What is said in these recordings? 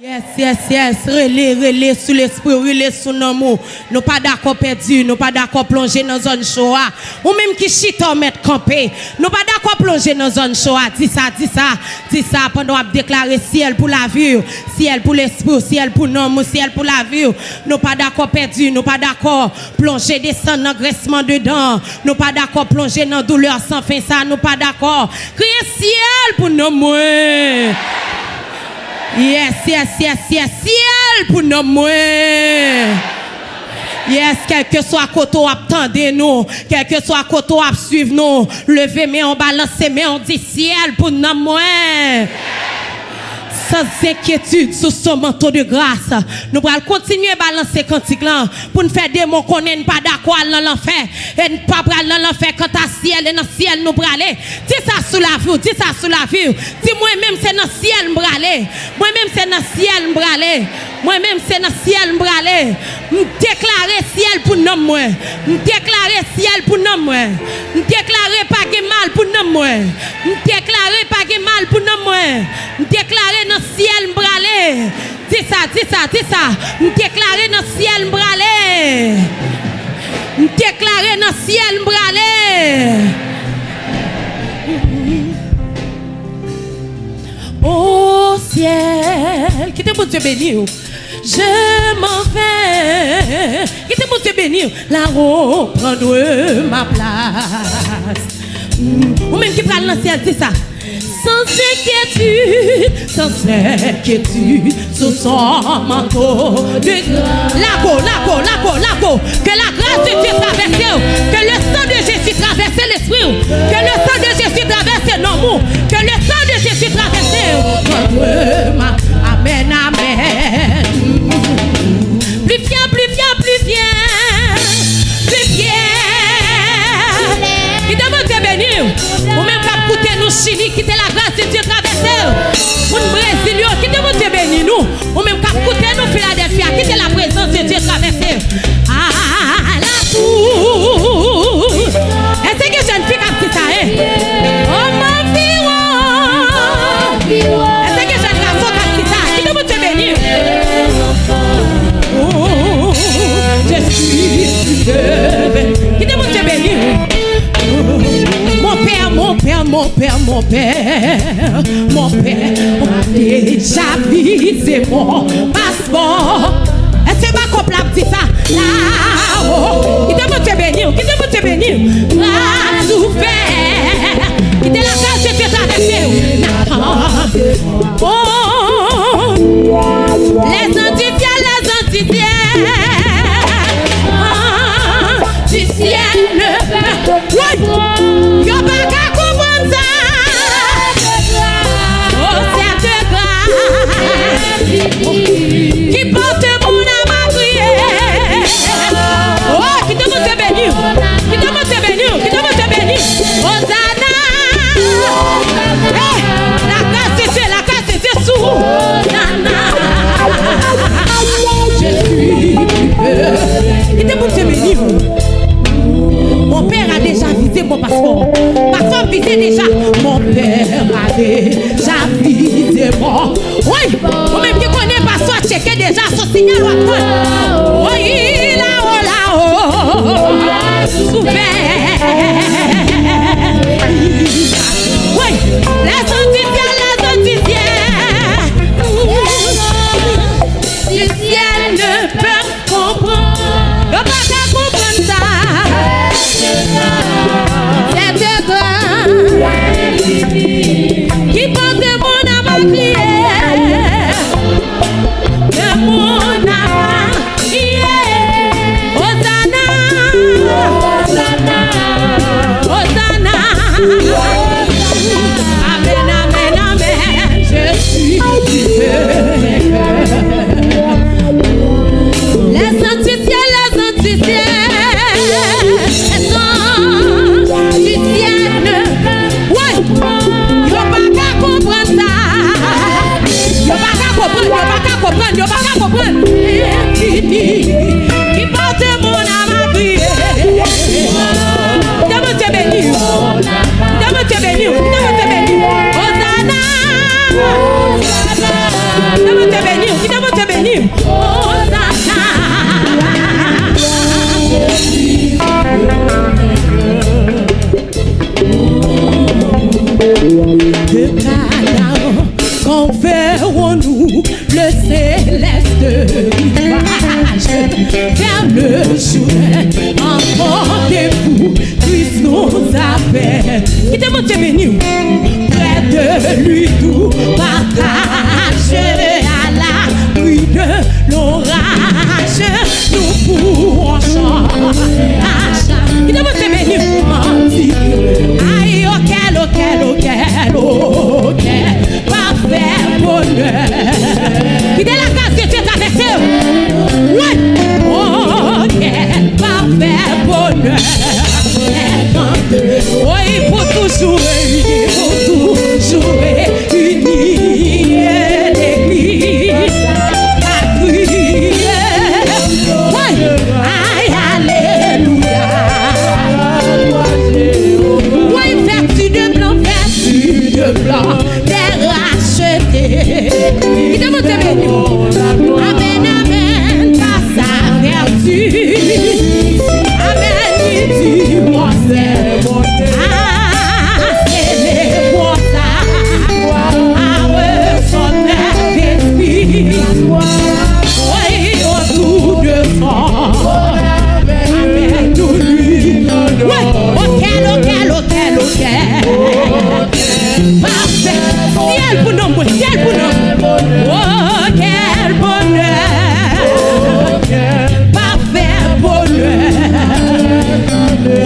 Yes. Relais sous l'esprit, relais sous nos mots. Nous pas d'accord perdu, nous pas d'accord plonger dans zone show. Ou même qui chita mettre campé. Nous pas d'accord plonger dans zone show. Dis ça pendant à déclarer ciel pour la vie, ciel pour l'esprit, ciel pour nous, ciel pour la vie. Nous pas d'accord perdu, nous pas d'accord plonger descendre dans graissement dedans. Nous pas d'accord plonger dans douleur sans fin ça, nous pas d'accord. Crier ciel pour nous. Yes, ciel pour nous. Yes, quel que soit côté attendez nous, quel que soit côté suivre nous, levez mais on balance mais on dit ciel pour nous. Sans inquiétude sous son manteau de grâce. Nous allons continuer à balancer cantique là pour nous faire des mots qu'on n'est pas d'accord dans l'enfer et ne pas dans l'enfer quand à ciel et dans ciel nous aller. Dis ça sous la vue, dis ça sous la vue. Dis moi-même c'est dans ciel nous aller. Moi-même c'est dans ciel nous aller. Moi-même c'est dans ciel nous aller. Nous déclarer ciel pour nous moi. Nous déclarer ciel pour nous moi. Nous déclarer pas de mal pour nous moi. Nous déclarer pas de mal pour nous moi. Nous déclarer dans ciel m'bralé. Dis ça. M'déclarer dans ciel m'bralé. M'déclarer dans ciel m'bralé. Oh ciel, qui te mon Dieu béni. Je m'en vais. Qui te mon Dieu béni. La reprendre ma place. Ou même qui parle dans ciel, dis ça. Sans inquiétude, sous son manteau de grâce. Lago, que la grâce de Dieu traverse, que le sang de Jésus traverse l'esprit, que le sang de Jésus traverse nos mots, que le sang de Jésus traverse. Amen. Plus fier. Qui demande de bénir, ou même qu'à coûter nous Chili, quitter la grâce de Dieu traverser. Pour nous Brésilien, qui demande de bénir nous, ou même qu'à coûter nous Philadelphia, quitter la présence de Dieu traverser. Ah, la cour. Est-ce que jeune fille qui dit ça, oh mon fille. Est-ce que jeune garçon qui dit ça, qui demande de bénir. Oh, je suis devenu. Qui demande de bénir. Mon père, on déjà visé mon passeport. Est-ce que ma couple a dit ça? Là-haut, qui te bénir, grâce ouverte, qui te la grâce de te traverser. Oh, les anti-ciels, du ciel, yo pas qu'à comprendre ça. Oh, cette grâce qui porte mon âme à crier. Oh, qui te monte bénir, Hosanna. La grâce c'est sous. Hosanna. béni. De Canaan, converrons-nous le céleste rivage vers le jour. En rendez-vous, Christ nous appelle. Qui te monte béni? Près de lui tout partage à la pluie de l'orage. Nous pourrons chanter. Qui te monte béni? Aïe, ok, parfait bonheur. Qui est la case que tu es traversée? Oui, ok, parfait bonheur. Oui, pour toujours unis, l'église a crié. Oui, aïe, alléluia. Oui, vertu de blanc, t'es racheté. Qui te montre béni? Amen, amen, par sa vertu. Amen, il dit, moi c'est mon Dieu. Ah, c'est les mots à ressonner d'esprit. Oui, autour de fond. Amen, nous lui. Oui, ok. Parfait, ciel pour nous, oh quel bonheur, parfait bonheur,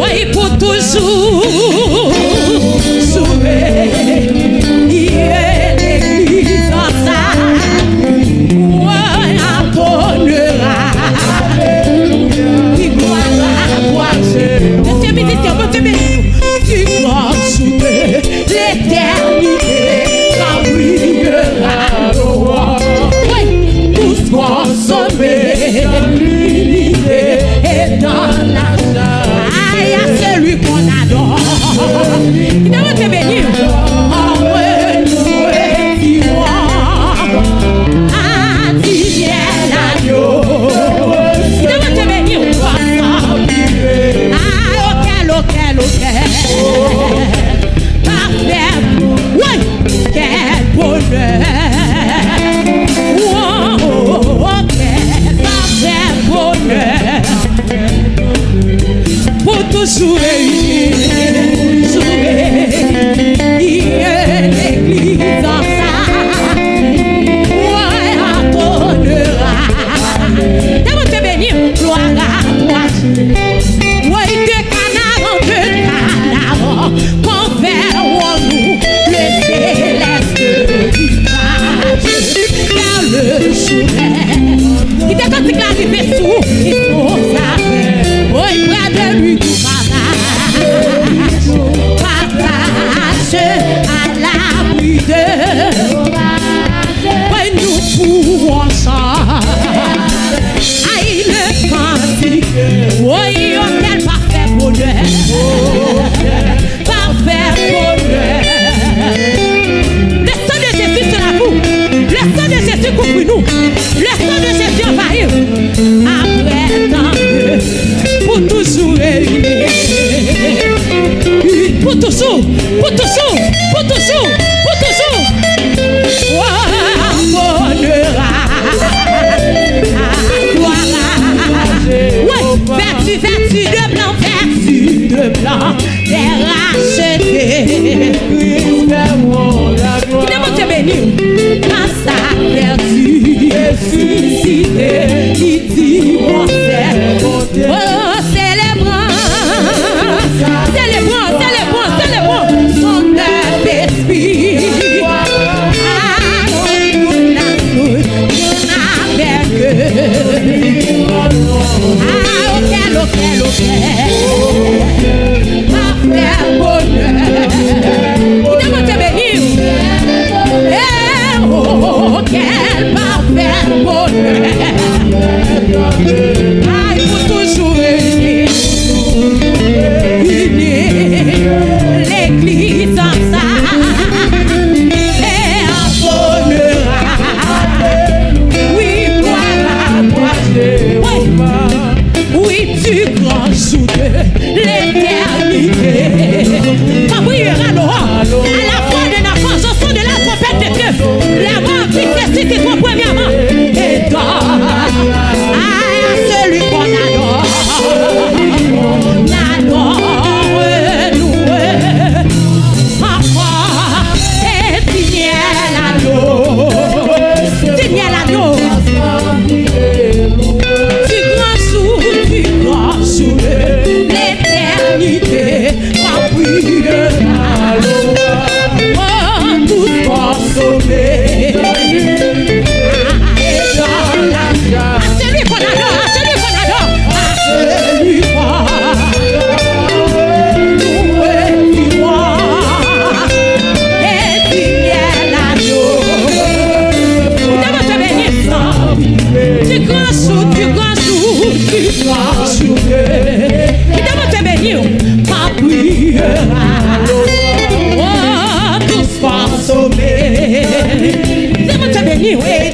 oui pour toujours, sauver, il est l'église en ça, oui entonnera, il gloire, Monsieur musicien, Monsieur béni, tu dois sauver l'éternité, quand brillera le roi. Oui, tous consommés dans l'unité et dans la joie. Aïe, à celui qu'on adore. Il doit te bénir. En renouer, dis-moi. Ah, dis l'agneau. Il doit te bénir. Ah, ok. Parfait, oui, quel bonheur. Oh, quel parfait bonheur. Pour toujours réunir, il est l'église en ça. Ouais, entonnera. T'as te bénir, gloire à toi. Ouais, de Canaan, converrons-nous le céleste rivage vers le jour. Qui te quand il arrive sous, il faut savoir. Oui, près de lui tout partage à l'abri de. Oui, nous pouvons chanter. Aïe, le cantique. Oui, quel parfait bonheur. Parfait bonheur. Le sang de Jésus sur la boue. Le sang de Jésus couvre-nous. Le sang de Jésus envahit. Après tant que pour toujours réunir. Pour toujours. Bonheur. Ouais, vertu de blanc, t'es racheté. Christ fait mon la gloire. Qui demande te bénir? Dans sa vertu, ressuscité, il dit mon c'est. Oh, célébrant, son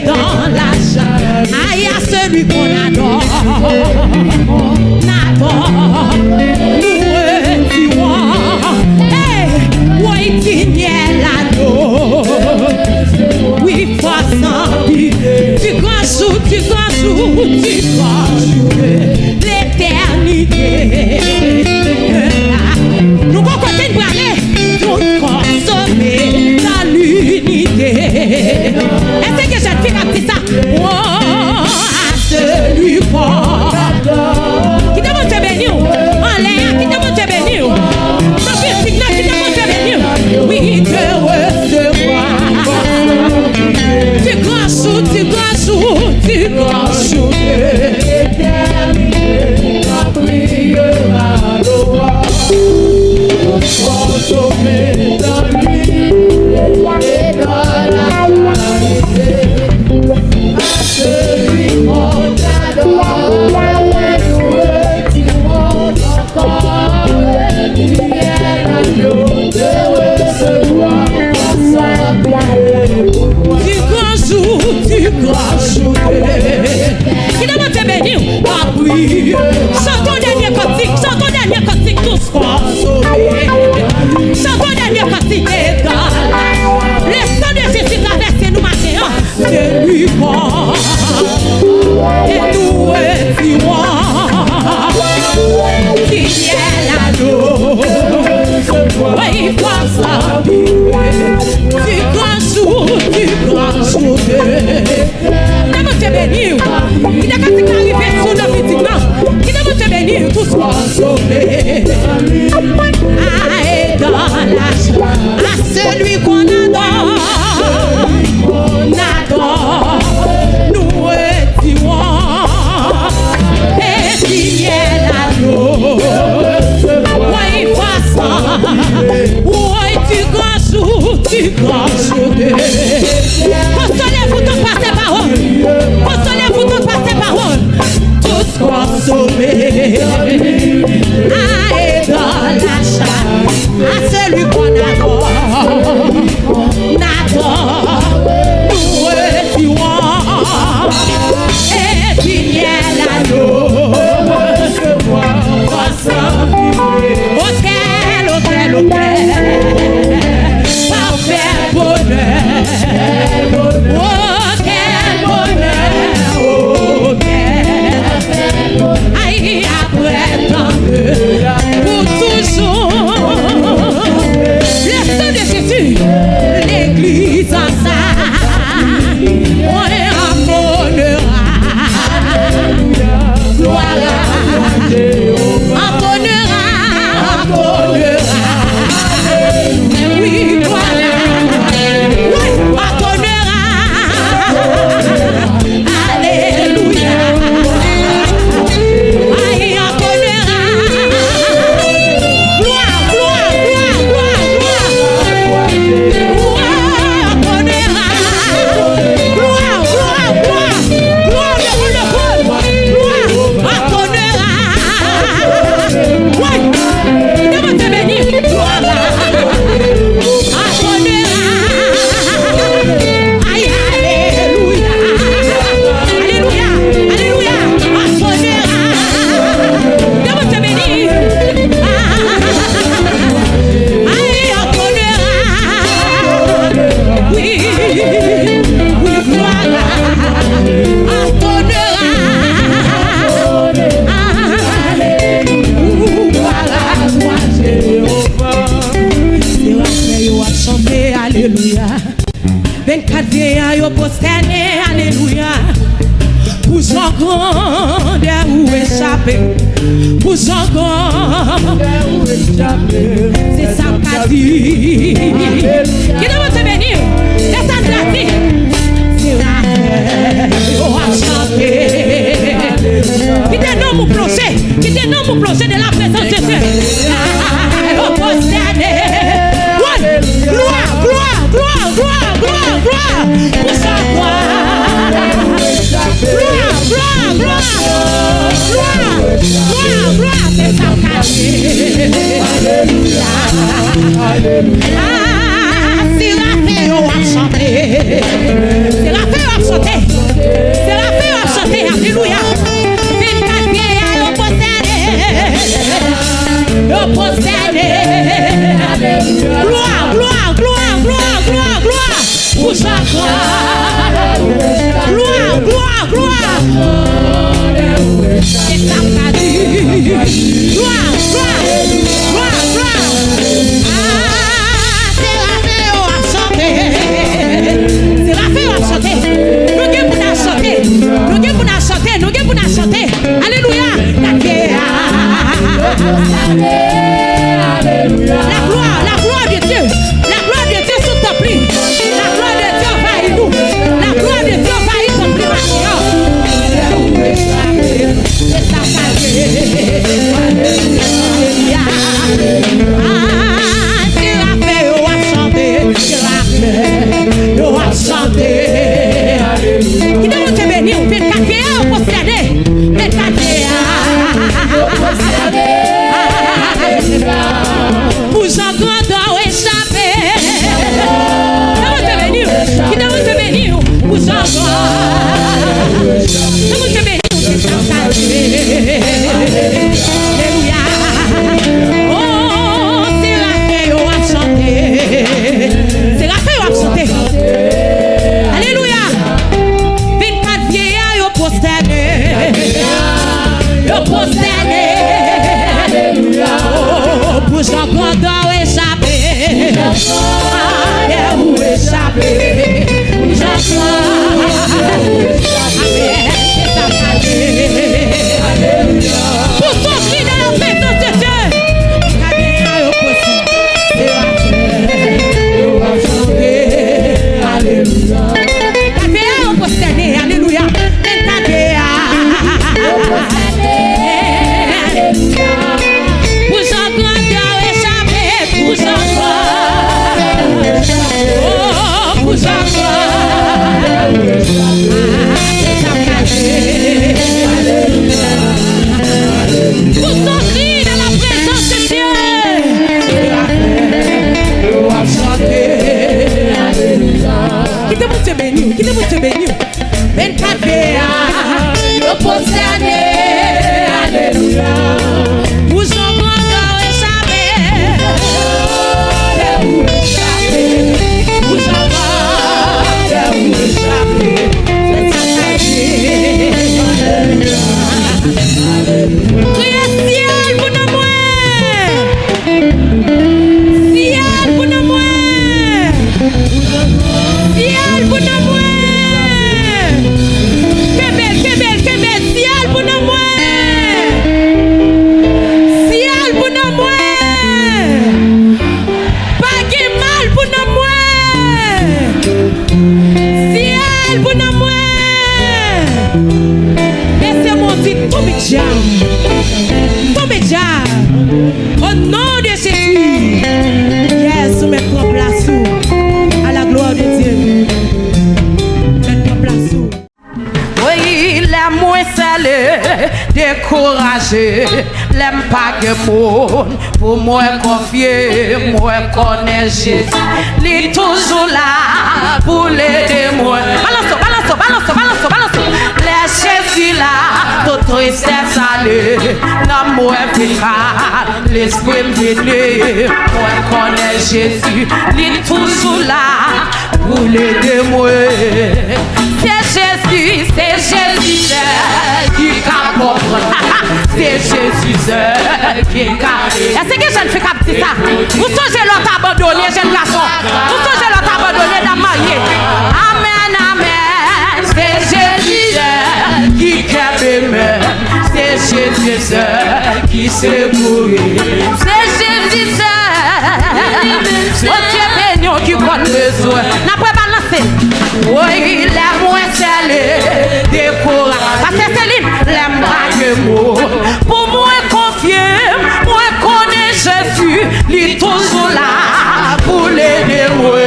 et dans la chair. Aïe à celui qu'on adore. N'adore. Nous retirons. Hey, oui, digne l'anneau. Oui, façon tu grand jour, l'éternité. Nous allons continuer de parler, nous consommer dans l'unité. Est-ce que cette fille a dit ça? Oh, à celui qui demande de bénir, en l'air, qui demande de bénir, dans le signal, qui demande de bénir, oui, de recevoir. Tu grand jour, l'éternité, la prière loi, consommer dans lui, et dans la charité, à celui qu'on adore, nous retirons encore les prières l'agneau de recevoir ensemble. Du grand jour, qui demande de bénir, ah oui, chantons dernier cantique, tous consommés. Chantons dernier cantique, le sang de Jésus traverse nous matin, c'est lui fort, et nous retirons, qui est l'anneau, oui, faut s'habiller, du grand jour, demande de bénir, qui n'a qu'à arriver sur le petit qui demande de bénir, tous consommés. Aïe dans la joie, à celui qu'on adore, nous retirons, et qui est l'anneau, oui, façon, oui, tu grand jour, consolez-vous tous par ces paroles, consolez-vous tous par ces paroles, tous consommés, aïe dans la chair, à celui qu'on adore, nous retirons, et qu'il y ait l'anneau, auquel, parfait bonheur, auquel bonheur, aïe après tant pour toujours, le sang de Jésus, l'église en ça, on abonnera, gloire à oui, voilà. Oui, attonnera. Alléluia. Aïe, attonnera. Gloire, gloire, gloire, gloire, gloire. Attonnera. Gloire, gloire, gloire. Gloire, gloire, attonnera. Oui, demande de bénir. Gloire. Alléluia. 24 vieillards yo prosterné, alléluia. Pour son grandeur ou échapper, pour son grandeur ou échapper. C'est ça qu'a dit. Qui demande de bénir? C'est ça qu'a dit. C'est la yo a chanté. Qui te nomme ou plonger? Qui te nomme ou plonger de la présence de Dieu? Yo prosterné. Gloire, gloire, gloire, gloire, gloire, gloire, pour sa gloire. Gloire, gloire, gloire, gloire, gloire, gloire, c'est sa qualité. Alléluia, alléluia. Ah, si la paix a chanté. lever, nous prosterner, alléluia. Pour son grandeur échappé, pour son grandeur échappé, criez ciel pour nous moins, ciel pour nous moins, ciel pour nous moins, que belle, ciel pour nous moins, ciel pour nous moins, pas de mal pour nous moins, ciel pour nous moins. Laissez-moi dire tout média, au nom de Jésus. Yes, mettons place à la gloire de Dieu. Mettons place. Oui, les moins salés, découragés, les pas de monde pour moi confier, moi connaître Jésus. Il est toujours là pour l'aider moi. Balance. Les Jésus là, toute tristesse allée, l'amour efficace, l'esprit me venu, moi connais Jésus, il est toujours là pour l'aider moi. C'est Jésus qui comprend, c'est Jésus qui comprend. Est-ce que je ne fais qu'à petit ça? Vous songez l'autre abandonné, jeune garçon, vous songez l'autre abandonné dans marié. Amen, amen, c'est Jésus qui aime, c'est Jésus qui secourit, c'est Jésus qui connaît besoin. N'a pas balancé. Oui, les moins salés, découragés. Parce que Céline, les mots pour moi confier, moi connais Jésus, il est toujours là pour l'aider moi.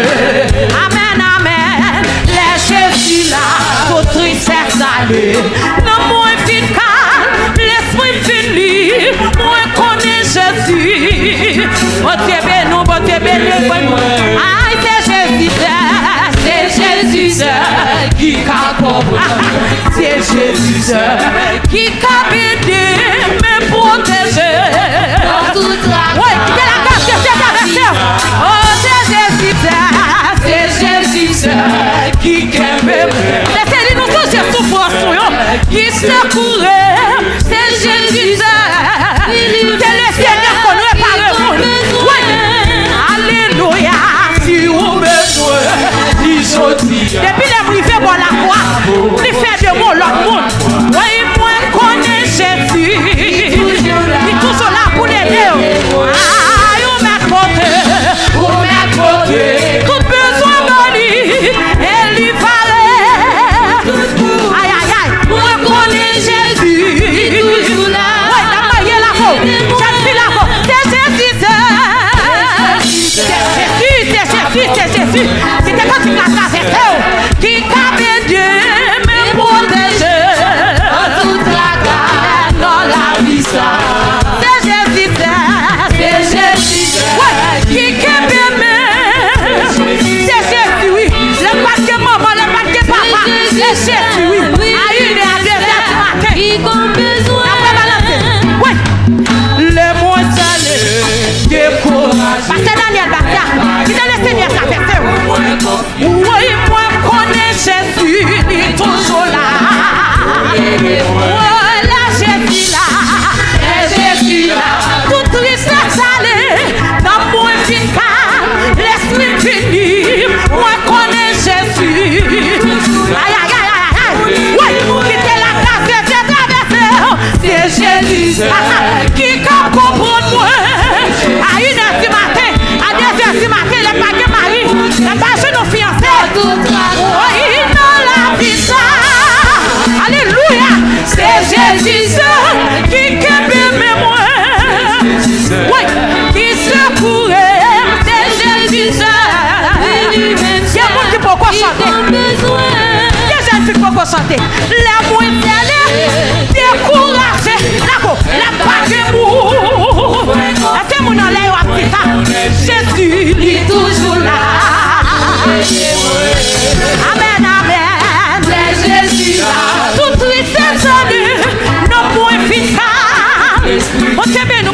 Amen, amen. Les Jésus là, pour tristesse aller. Non, moi fin calme, l'esprit fini, moi connais Jésus. Bon Dieu béni, aïe, c'est Jésus qui comprend, c'est Jésus qui capite me protéger. Oui, qui est la grâce de cette aversion. Oh, c'est Jésus qui aime. Laissez-nous nous toucher sous poisson, qui secourait, c'est Jésus. C'est le Seigneur qu'on nous parle. Oui, alléluia. Si vous besoin, depuis les privés pour la croix, il fait de moi l'autre monde. Oui, moi connais Jésus. Il est toujours là pour l'aider. Aïe, on m'a côté. Tout besoin de lui, elle lui fallait. Aïe, moi connais Jésus. Il est toujours là. Oui, t'as maillé la peau. J'aime plus la peau. C'est Jésus. C'était quand tu l'as traversé, qui capait Dieu me protéger. Toute la garde dans la vie. C'est Jésus. Ouais, qui capait me. C'est Jésus, oui. Le pas de maman, le pas de papa. C'est Jésus, oui. À 1 et à 2 heures du matin. Qui ont besoin. Après balancer. Oui. Les moins salés, découragés. Pasteur Daniel Bastia, qui t'a laissé bien traverser. Oui, moi connais Jésus, il est toujours là. Voilà Jésus là, Jésus là. Tout tristesse allée, dans mon efficace, l'esprit fini. Moi connais Jésus. Aïe. Oui, qui était la grâce de Dieu traversée. C'est Jésus qui comprend moi. À 1 heure du matin, à 2 heures du matin, les paquets Marie, les pages nos fiancés. Oh, il dans la vie ça. Alléluia. C'est Jésus qui aime moi. Oui, qui secourait. C'est Jésus. Il y a monde qui peut quoi chanter. Il y a gens qui peut quoi chanter. Les moins découragés. D'accord, la paquet mou. Est-ce que mon enlève à petit Jésus, il est toujours là. Amen, c'est Jésus là. Mon Dieu béni,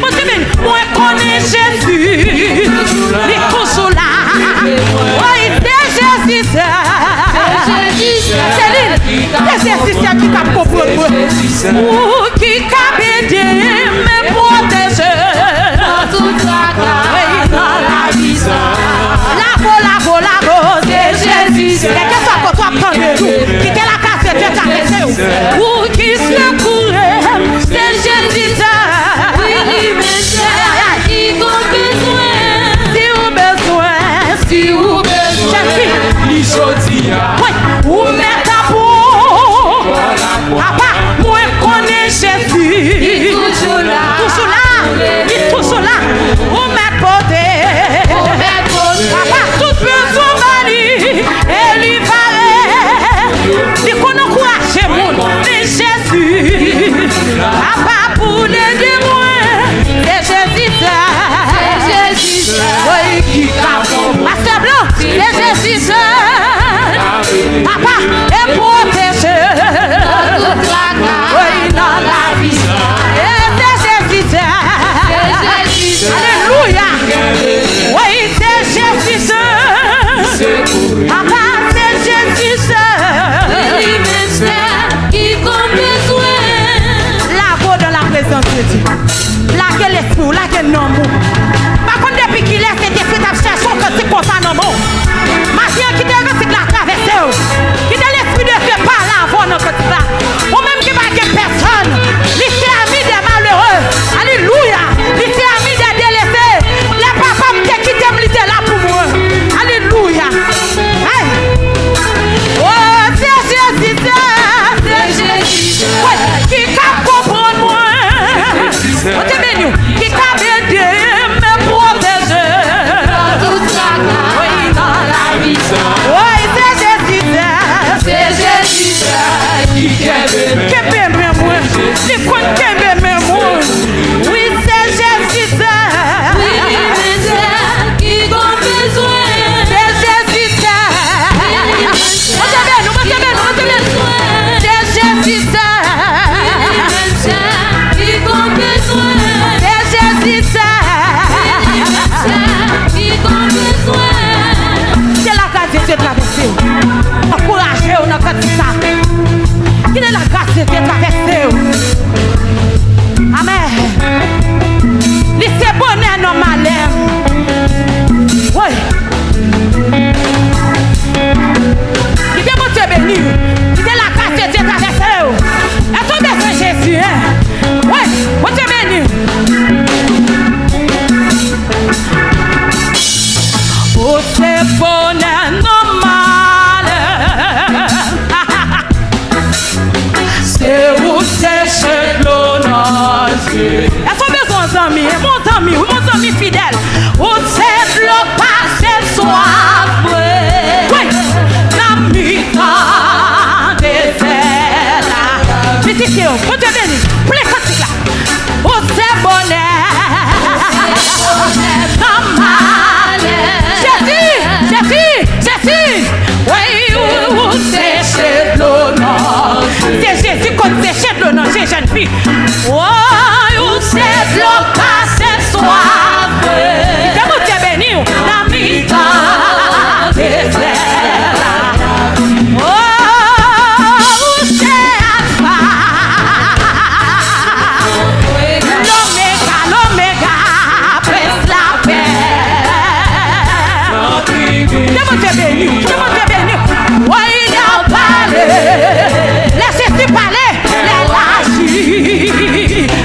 moi connais Jésus. Il est toujours là. Oui, c'est Jésus. C'est Jésus qui t'a compris. Ou qui t'a aidé, me protéger. Oui, dans la vie. La go, c'est Jésus. C'est qu'est-ce que toi prends de nous? Qui t'est la casse de Dieu t'arrêter. Ou qui se courait, c'est Jésus. Si vous ou mettre à bout. Papa, moi connais Jésus. Il est toujours là. Ou mettre côté. Papa, tout besoin mali. Et lui paraît. Il connaît quoi chez moi. Mais Jésus. Papa, pour l'aider moi. C'est Jésus. Oui, qui t'a fait. Pasteur Blanc, c'est Jésus. Papa est protégé. Oui, dans la vie. Et c'est Jésus. Alléluia. Oui, c'est Jésus. Papa, c'est Jésus. Qui comme besoin. La voix dans la présence de Dieu. Là qu'elle est fou, là qu'elle est non. Par contre, depuis qu'il est, c'était fait d'abstraction quand c'est comme ça non. Ma fille qui te la traverse. Qui te l'esprit de Dieu par là avant notre petit là. Ou même qui va que personne. L'issue ami des malheureux. Alléluia. L'issue ami des délaissés. Les papas qui t'aiment l'idée là pour moi. Alléluia. Hey. Oh, c'est Jésus. C'est Jésus. Oui, qui peut comprendre moi. On te béni. Qui peut aider me protéger. Oui, dans la vie. Oui, c'est Jésus qui aime moi. Les coins qui aiment moi. Oui, c'est Jésus. Qui a besoin. C'est Jésus. C'est Jésus. Qui a besoin. C'est Jésus. C'est la grâce de Dieu traversée. Encouragez-vous dans le ça. Qui est la grâce de Dieu traversée. Amen. Laissez bonheur non malheur. Oui. Qui est mon Dieu béni. Qui est la grâce de Dieu traversée. Est-ce que vous êtes Jésus? Oui. Mon Dieu béni. Oh, c'est bonheur normal. C'est où c'est chez l'honneur. Est-ce qu'on a besoin d'amis? Mon ami fidèle. Où c'est le passé soif. Oui, la mi-temps désert. Petit Théo, mon Dieu béni. Pour les cantiques là. Où c'est bonheur normal. Jésus, oui, où c'est chez l'honneur. C'est Jésus qu'on c'est chez l'honneur, j'ai jeune fille. Oui, où c'est l'honneur, c'est soif. C'est mon Dieu béni, la mi-temps désert. Oh, où c'est Alpha. L'oméga, presse la paix. C'est mon Dieu béni. Oui, il a parlé. Laissez-tu parler. Les lâchis.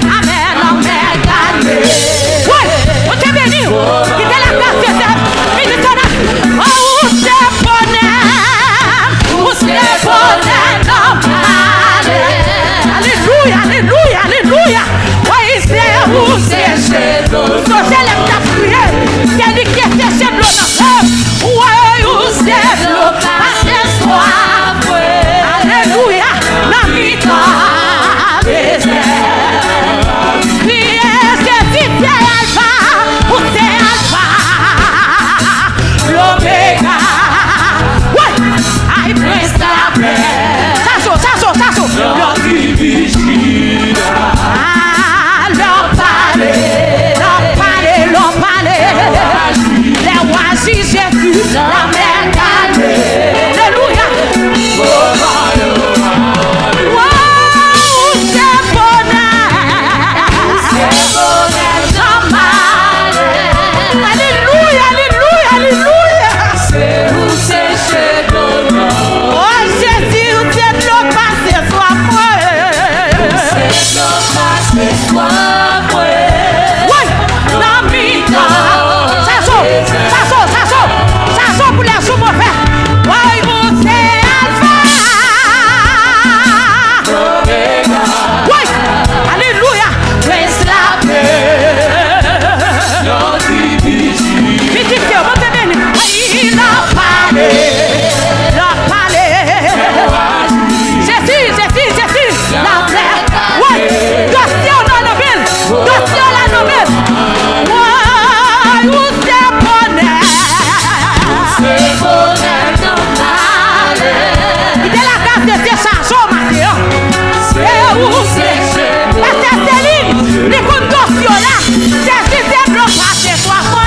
Les condossios là, Jésus c'est l'eau passée, toi moi.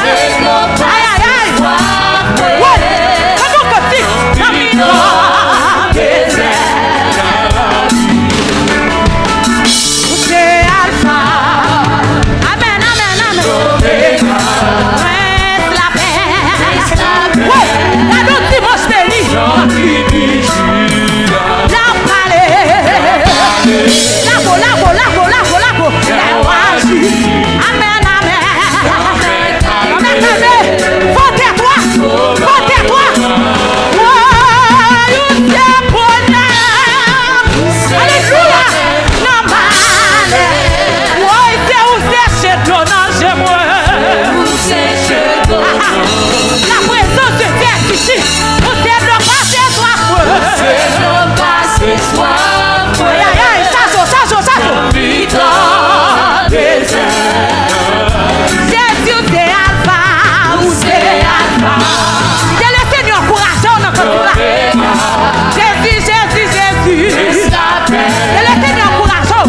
Aïe aïe aïe. Ouais, comment que tu c'est Alpha. Amen, amen, amen. La paix. Ouais, la notre dimanche béni. La palais. Labo. Amen, amen. Votez-toi. Alléluia. La présence de Dieu est ici. Vous êtes le passé soif. Aïe, ça. Jésus c'est Alpha. C'est le Seigneur courageux dans notre là. Jésus. C'est le Seigneur courageux.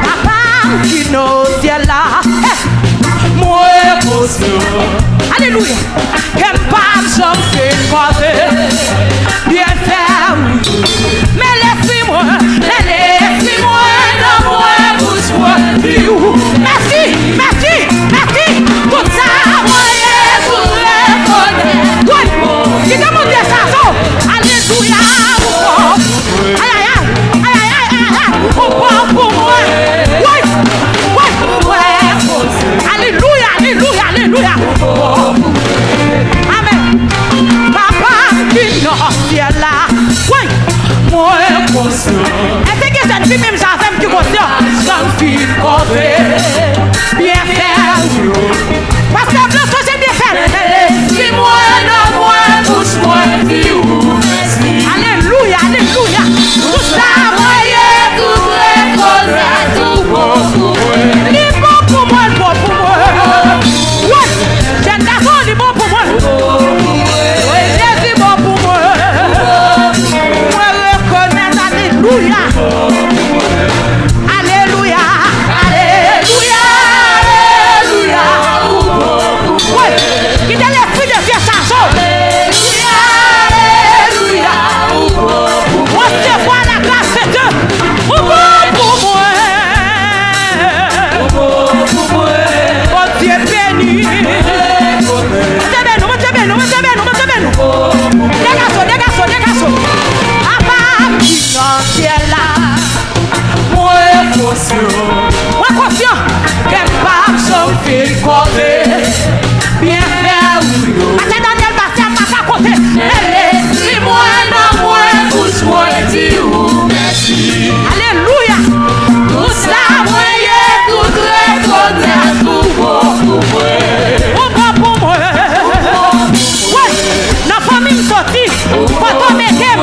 Papa, qui nous dit là, moi, Est-ce que cette fille même j'avais qui conscient? J'en suis côté. Bien faire. Parce que blanc, toi j'aime bien faire. Dis-moi, non, moi, touche-moi, dis-moi. Alléluia, alléluia. Tout ça, voyez, tout est tout bon pour moi. Il est bon pour moi, il est bon pour moi. Oui, j'ai un garçon, il est bon pour moi. Oui, Jésus est bon pour moi. Moi, reconnais, alléluia. Alléluia, alléluia, alléluia. Oui, il est l'esprit de Dieu chanson. Alléluia, alléluia. Moi, je vois la grâce de Dieu. Bon pour moi. Bon Dieu béni. Des garçons. Papa, qui est là. Moi conscient. Qu'elle part son fil côté. Bien fait, oui. Attends, Daniel, parce qu'elle m'a pas côté. Elle est, dis-moi, non, moi, pousse-moi, dis-moi, merci. Alléluia. Tout ça, voyez, tout reconnaît, tout bon pour moi. Tout bon pour moi. Oui, dans la famille sortie, quand on met game,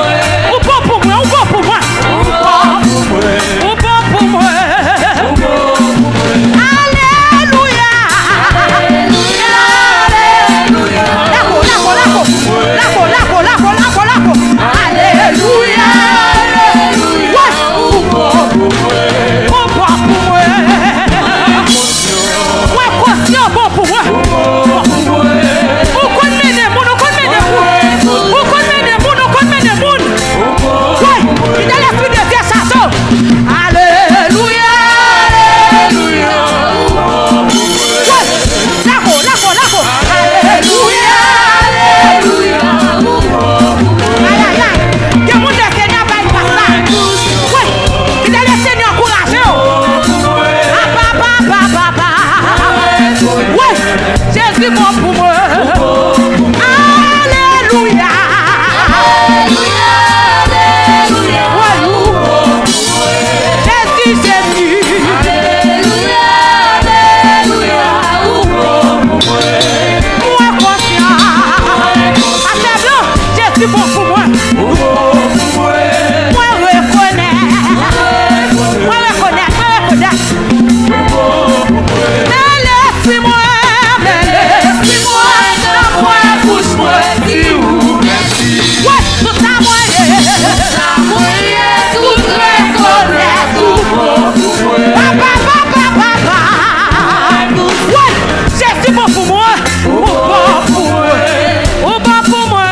ou bon pour moi, ou bon pour moi. Ou bon pour moi. Alléluia. Alléluia. Alléluia. Bon pour moi. Jésus bon pour moi. Alléluia. Alléluia. Jésus. Alléluia. Moi conscient. Assez blanc. Jésus bon pour moi. Moi reconnais. Laisse-moi. Pousse-moi, dis-moi, merci. Ouais, tout ça, moyen, tout reconnaît, tout bon pour moi. Papa. Ouais, Jésus bon pour moi. Ou bon pour moi.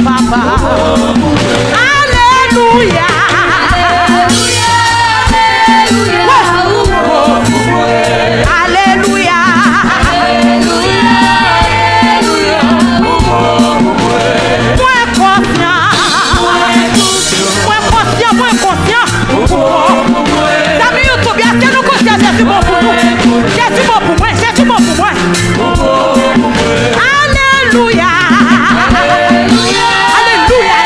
Papa. Alléluia. Alléluia. Moins conscient. Amis YouTube, est-ce que nous conscients Jésus bon pour nous? Jésus bon pour moi. Alléluia. Alléluia.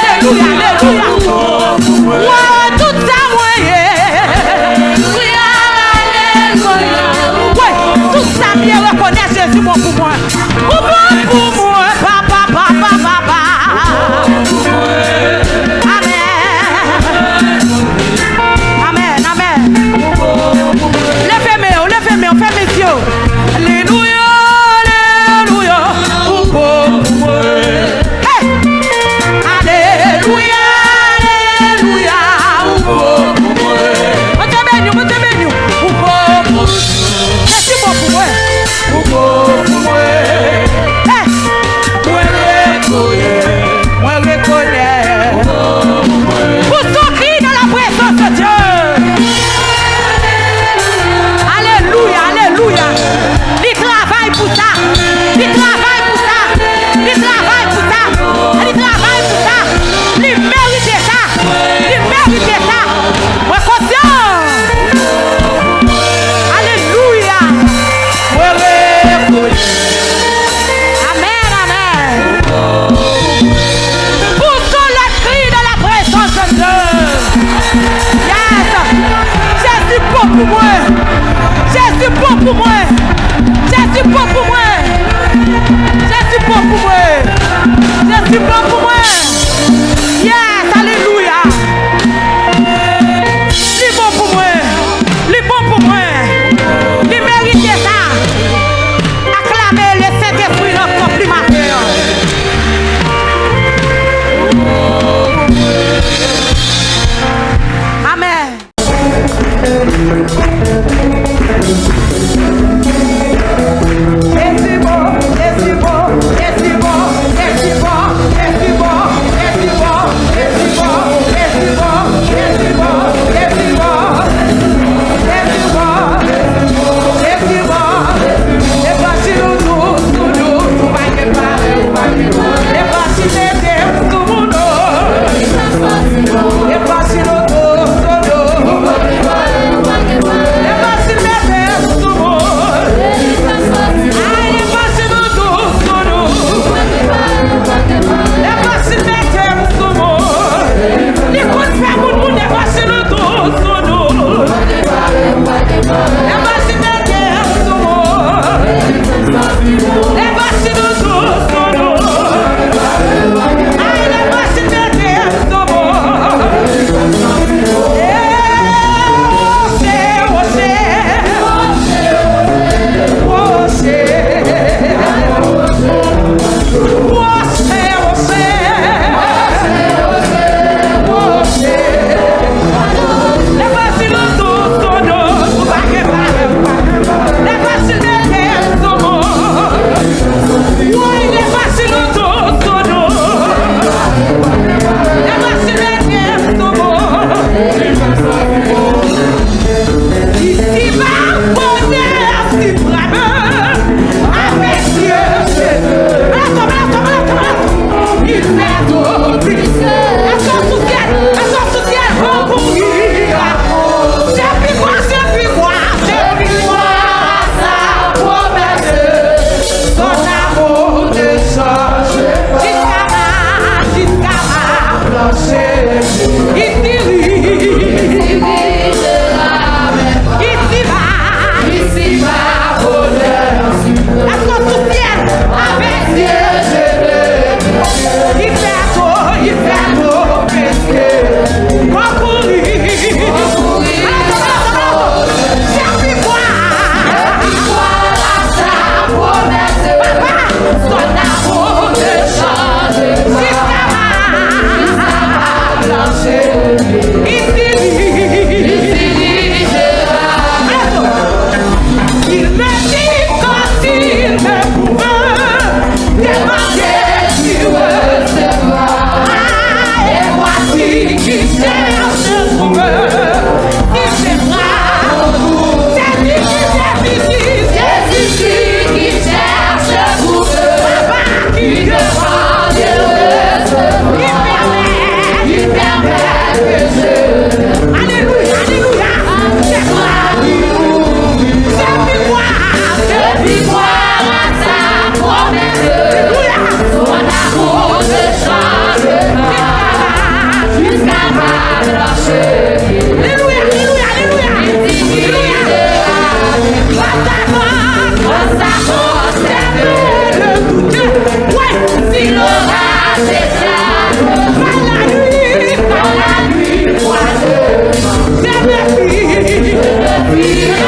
Yeah.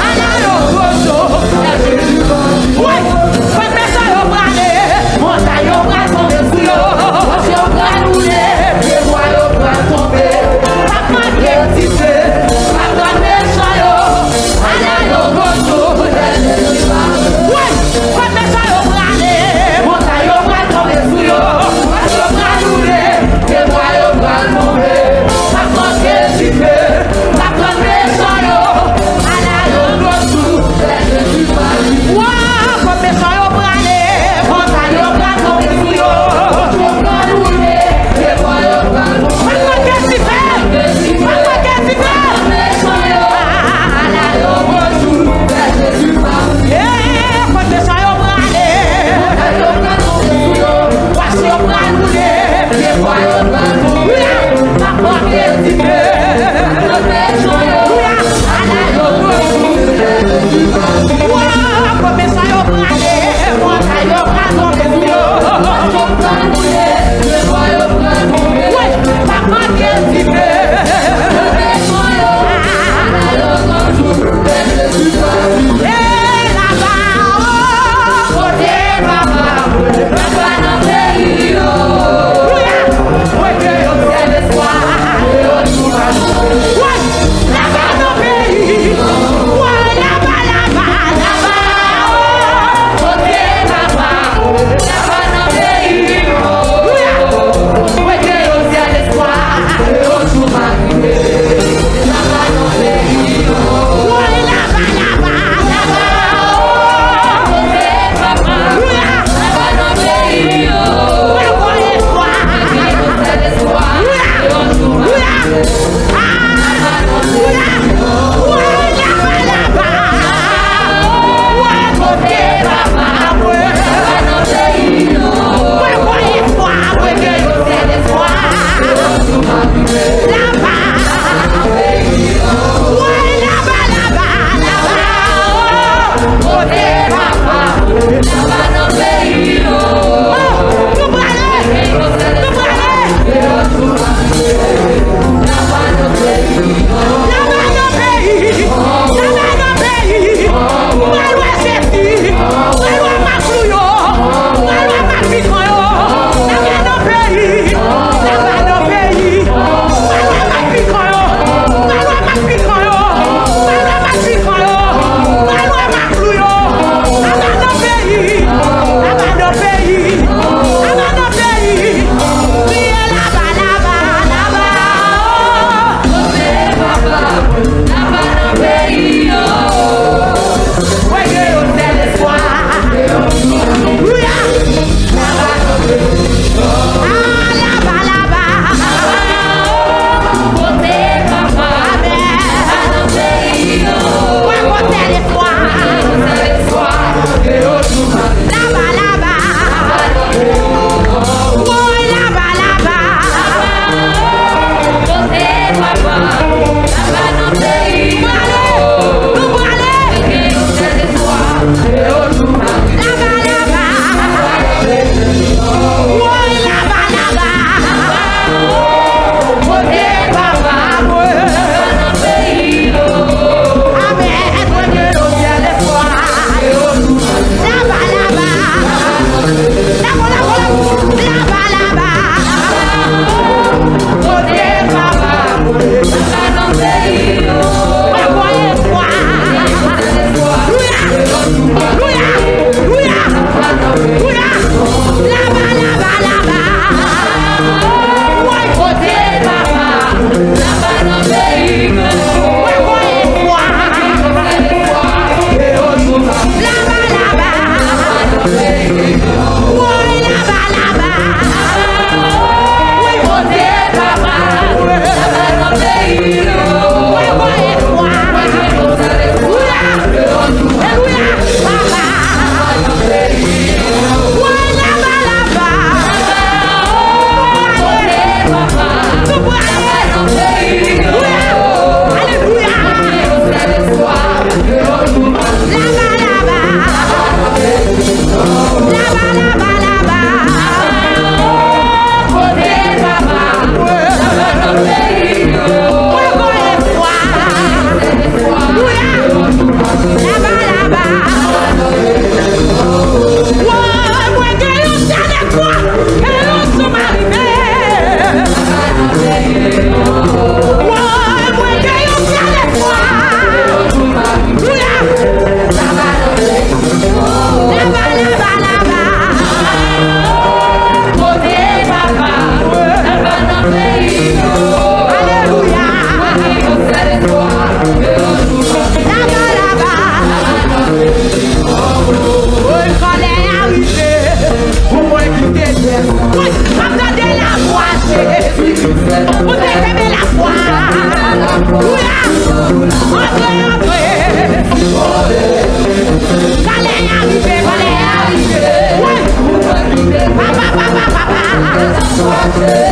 Ana yo Hey.